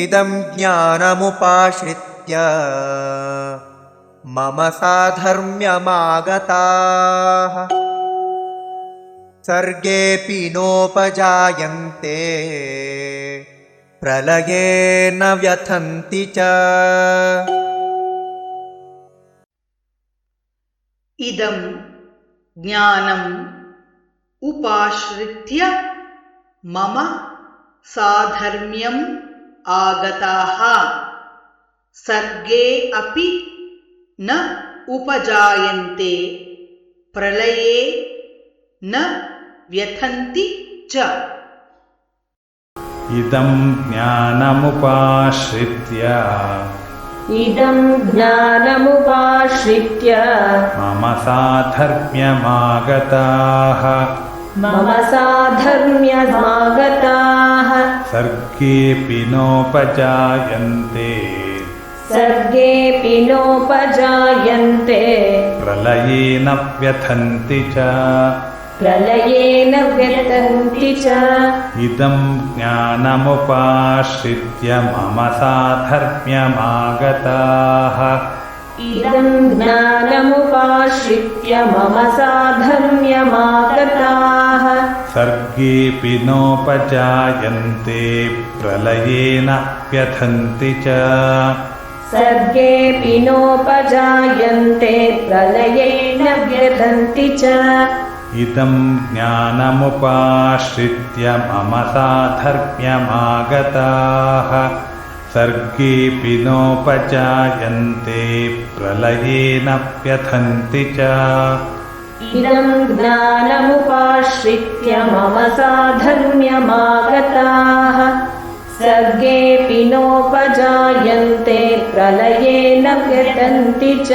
इदं ज्ञानमुपाश्रित्य मम साधर्म्यमागताः सर्गेऽपि नोपजायन्ते प्रलये न व्यथन्ति च। इदं ज्ञानम् उपाश्रित्य मम साधर्म्यम् आगताः सर्गे अपि न उपजायन्ते प्रलये न व्यथन्ति च। इदं ज्ञानमुपाश्रित्य मम साधर्म्यमागताः सर्गेऽपि नोपजायन्ते प्रलये न व्यथन्ति च। इदं ज्ञानमुपाश्रित्य मम साधर्म्यमागताः सर्गेऽपि नोपजायन्ते प्रलये न व्यथन्ति च। इदं ज्ञानमुपाश्रित्य मम साधर्म्यमागताः सर्गेऽपि नोपजायन्ते प्रलये न व्यथन्ति च। इदं ज्ञानमुपाश्रित्य मम साधर्म्यमागताः सर्गेऽपि नोपजायन्ते प्रलये न व्यथन्ति च।